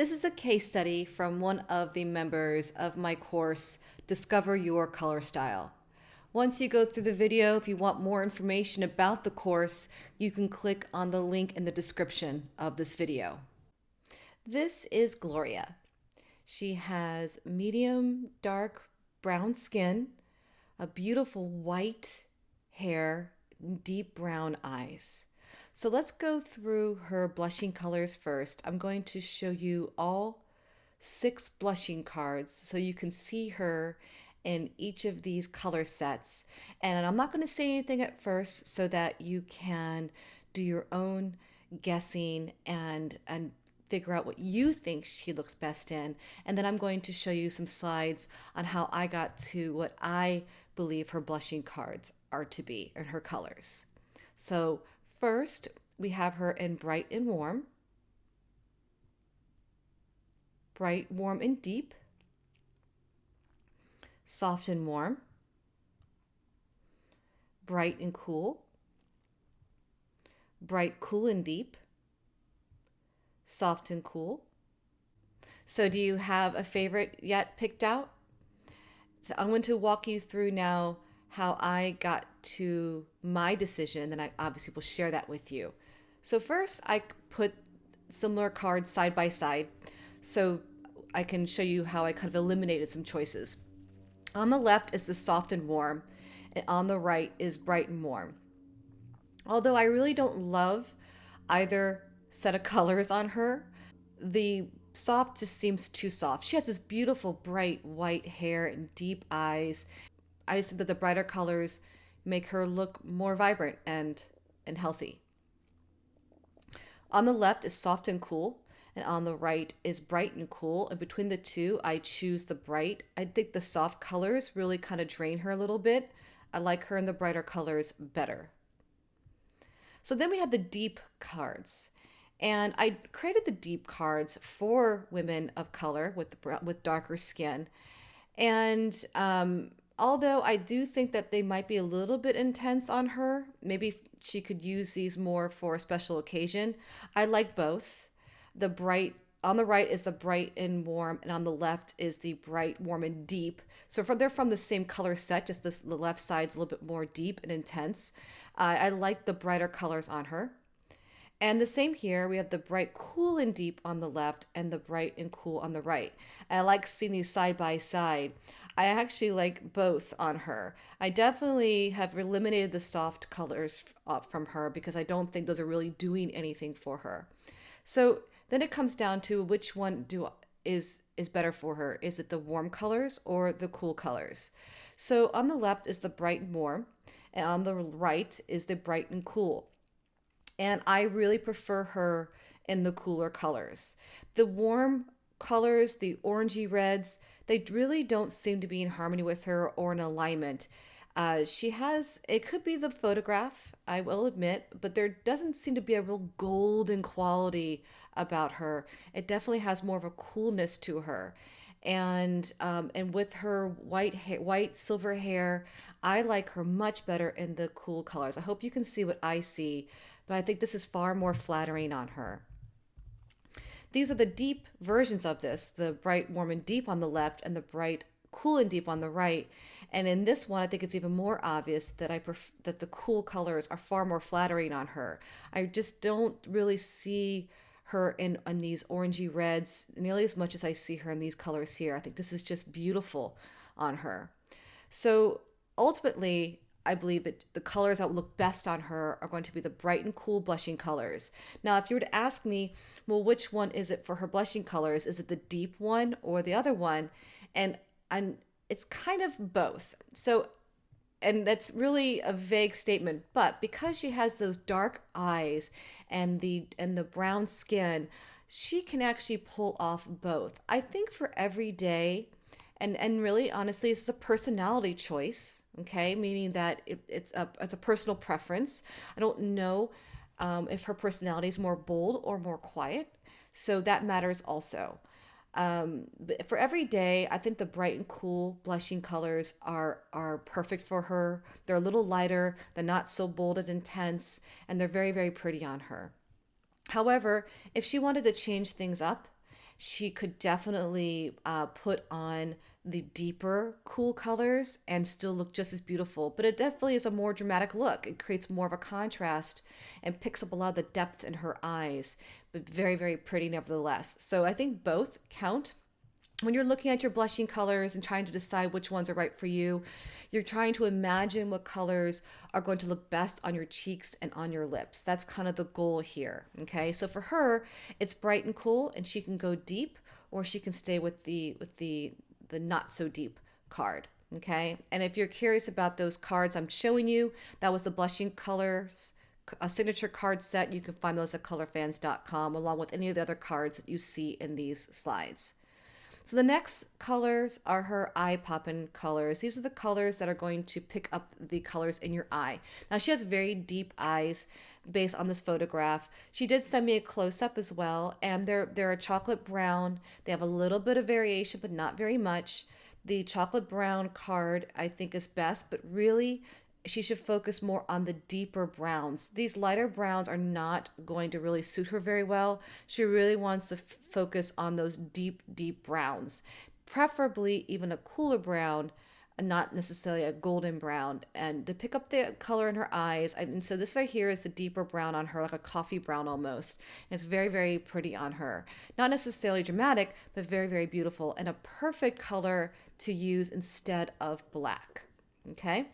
This is a case study from one of the members of my course, Discover Your Color Style. Once you go through the video, if you want more information about the course, you can click on the link in the description of this video. This is Gloria. She has medium dark brown skin, a beautiful white hair, deep brown eyes. So let's go through her blushing colors first. I'm going to show you all 6 blushing cards so you can see her in each of these color sets. And I'm not going to say anything at first so that you can do your own guessing and figure out what you think she looks best in. And then I'm going to show you some slides on how I got to what I believe her blushing cards are to be and her colors. So first, we have her in bright and warm, bright, warm, and deep, soft and warm, bright and cool, bright, cool, and deep, soft and cool. So do you have a favorite yet picked out? So I'm going to walk you through now how I got to my decision, and then I obviously will share that with you. So first, I put similar cards side by side so I can show you how I kind of eliminated some choices. On the left is the soft and warm, and on the right is bright and warm. Although I really don't love either set of colors on her, the soft just seems too soft. She has this beautiful bright white hair and deep eyes. I just think that the brighter colors make her look more vibrant and healthy. On the left is soft and cool, and on the right is bright and cool. And between the two, I choose the bright. I think the soft colors really kind of drain her a little bit. I like her in the brighter colors better. So then we had the deep cards. And I created the deep cards for women of color with darker skin. And although I do think that they might be a little bit intense on her, maybe she could use these more for a special occasion. I like both. The bright on the right is the bright and warm, and on the left is the bright, warm, and deep. So they're from the same color set, just the left side's a little bit more deep and intense. I like the brighter colors on her. And the same here, we have the bright, cool, and deep on the left and the bright and cool on the right. And I like seeing these side by side. I actually like both on her. I definitely have eliminated the soft colors from her because I don't think those are really doing anything for her. So then it comes down to which one is better for her. Is it the warm colors or the cool colors? So on the left is the bright and warm, and on the right is the bright and cool. And I really prefer her in the cooler colors. The warm colors, the orangey reds, they really don't seem to be in harmony with her or in alignment. It could be the photograph, I will admit, but there doesn't seem to be a real golden quality about her. It definitely has more of a coolness to her. And with her white silver hair, I like her much better in the cool colors. I hope you can see what I see, but I think this is far more flattering on her. These are the deep versions of this, the bright, warm, and deep on the left and the bright, cool, and deep on the right. And in this one, I think it's even more obvious that the cool colors are far more flattering on her. I just don't really see her in these orangey reds nearly as much as I see her in these colors here. I think this is just beautiful on her. So ultimately, I believe that the colors that would look best on her are going to be the bright and cool blushing colors. Now, if you were to ask me, well, which one is it for her blushing colors? Is it the deep one or the other one? And it's kind of both. So, and that's really a vague statement, but because she has those dark eyes and the brown skin, she can actually pull off both. I think for every day, and really honestly, it's a personality choice, okay? Meaning that it's a personal preference. I don't know if her personality is more bold or more quiet, so that matters also. But for every day, I think the bright and cool blushing colors are perfect for her. They're a little lighter, they're not so bold and intense, and they're very, very pretty on her. However, if she wanted to change things up, she could definitely put on the deeper cool colors and still look just as beautiful. But it definitely is a more dramatic look. It creates more of a contrast and picks up a lot of the depth in her eyes, but very, very pretty nevertheless. So I think both count when you're looking at your blushing colors and trying to decide which ones are right for you. You're trying to imagine what colors are going to look best on your cheeks and on your lips. That's kind of the goal here. Okay, so for her, it's bright and cool, and she can go deep, or she can stay with the not so deep card. Okay, and if you're curious about those cards I'm showing you, that was the blushing colors, a signature card set. You can find those at colorfans.com, along with any of the other cards that you see in these slides. So the next colors are her eye poppin' colors. These are the colors that are going to pick up the colors in your eye. Now she has very deep eyes based on this photograph. She did send me a close up as well, and they're a chocolate brown. They have a little bit of variation, but not very much. The chocolate brown card I think is best, but really she should focus more on the deeper browns. These lighter browns are not going to really suit her very well. She really wants to focus on those deep, deep browns, preferably even a cooler brown, and not necessarily a golden brown, and to pick up the color in her eyes. And so this right here is the deeper brown on her, like a coffee brown almost. And it's very, very pretty on her. Not necessarily dramatic, but very, very beautiful, and a perfect color to use instead of black. Okay.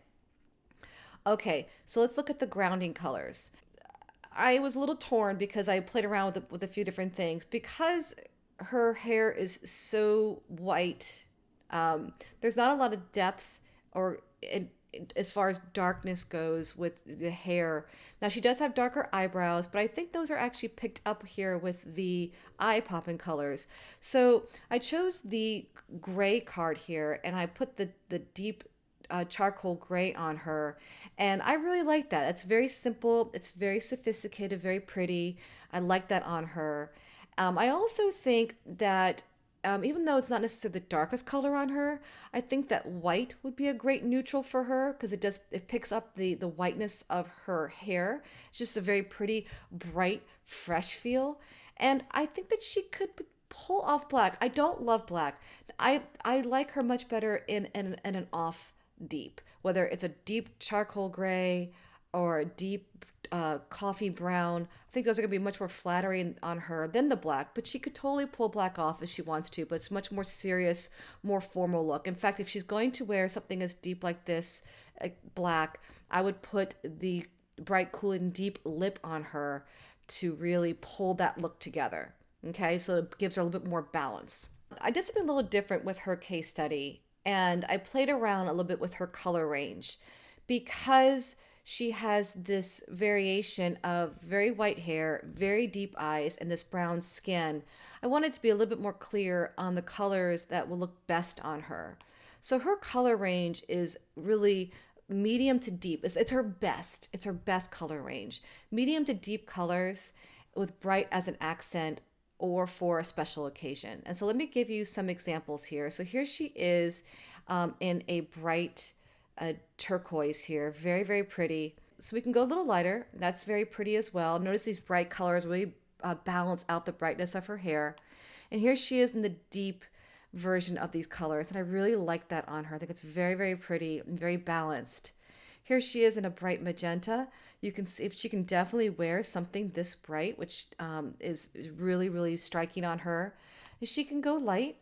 Okay, so let's look at the grounding colors. I was a little torn because I played around with a few different things. Because her hair is so white, there's not a lot of depth or as far as darkness goes with the hair. Now she does have darker eyebrows, but I think those are actually picked up here with the eye popping colors. So I chose the gray card here, and I put the deep charcoal gray on her, and I really like that. It's very simple, it's very sophisticated, very pretty. I like that on her. I also think that even though it's not necessarily the darkest color on her, I think that white would be a great neutral for her, because it picks up the whiteness of her hair. It's just a very pretty, bright, fresh feel, and I think that she could pull off black. I don't love black. I like her much better in an off deep, whether it's a deep charcoal gray or a deep coffee brown. I think those are going to be much more flattering on her than the black, but she could totally pull black off if she wants to, but it's much more serious, more formal look. In fact, if she's going to wear something as deep like this, black, I would put the bright, cool, and deep lip on her to really pull that look together. Okay, so it gives her a little bit more balance. I did something a little different with her case study, and I played around a little bit with her color range because she has this variation of very white hair, very deep eyes, and this brown skin. I wanted to be a little bit more clear on the colors that will look best on her. So her color range is really medium to deep. It's her best. It's her best color range. Medium to deep colors with bright as an accent or for a special occasion. And so let me give you some examples here. So here she is in a bright turquoise here, very, very pretty. So we can go a little lighter. That's very pretty as well. Notice these bright colors really balance out the brightness of her hair. And here she is in the deep version of these colors. And I really like that on her. I think it's very, very pretty and very balanced. Here she is in a bright magenta. You can see if she can definitely wear something this bright, which is really, really striking on her. She can go light.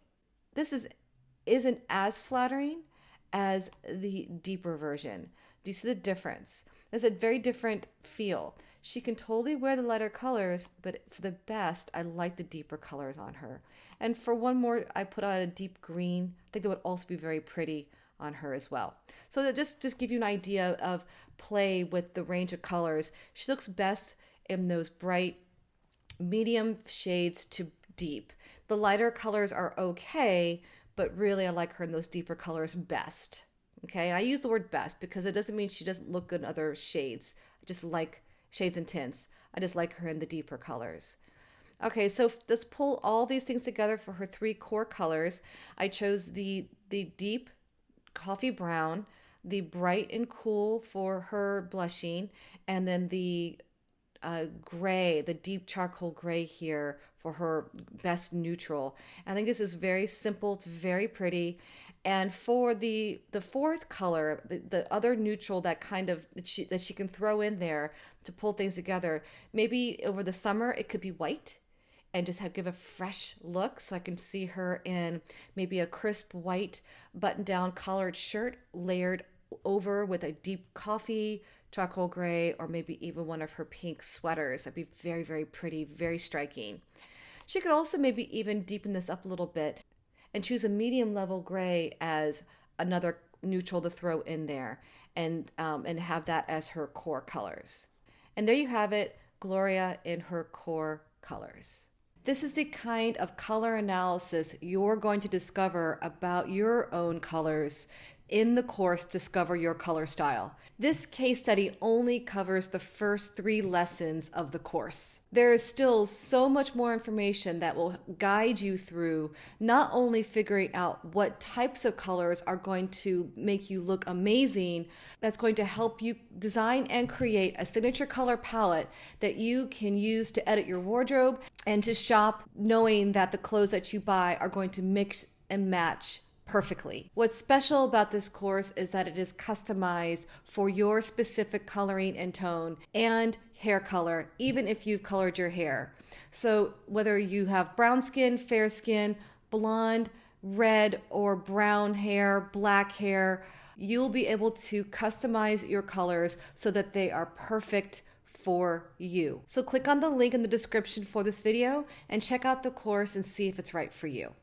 Isn't as flattering as the deeper version. Do you see the difference? It's a very different feel. She can totally wear the lighter colors, but for the best, I like the deeper colors on her. And for one more, I put out a deep green. I think that would also be very pretty on her as well. So that just give you an idea of play with the range of colors. She looks best in those bright medium shades to deep. The lighter colors are okay, but really I like her in those deeper colors best. Okay, and I use the word best because it doesn't mean she doesn't look good in other shades. I just like shades and tints. I just like her in the deeper colors. Okay, so let's pull all these things together for her three core colors. I chose the deep coffee brown, the bright and cool for her blushing, and then the gray, the deep charcoal gray here for her best neutral. I think this is very simple. It's very pretty. And for the fourth color, the other neutral that kind of that she can throw in there to pull things together, maybe over the summer it could be white and just give a fresh look. So I can see her in maybe a crisp white button down collared shirt layered over with a deep coffee, charcoal gray, or maybe even one of her pink sweaters. That'd be very, very pretty, very striking. She could also maybe even deepen this up a little bit and choose a medium level gray as another neutral to throw in there, and have that as her core colors. And there you have it, Gloria in her core colors. This is the kind of color analysis you're going to discover about your own colors in the course Discover Your Color Style. This case study only covers the first 3 lessons of the course. There is still so much more information that will guide you through not only figuring out what types of colors are going to make you look amazing, that's going to help you design and create a signature color palette that you can use to edit your wardrobe and to shop knowing that the clothes that you buy are going to mix and match perfectly. What's special about this course is that it is customized for your specific coloring and tone and hair color, even if you've colored your hair. So whether you have brown skin, fair skin, blonde, red or brown hair, black hair, you'll be able to customize your colors so that they are perfect for you. So click on the link in the description for this video and check out the course and see if it's right for you.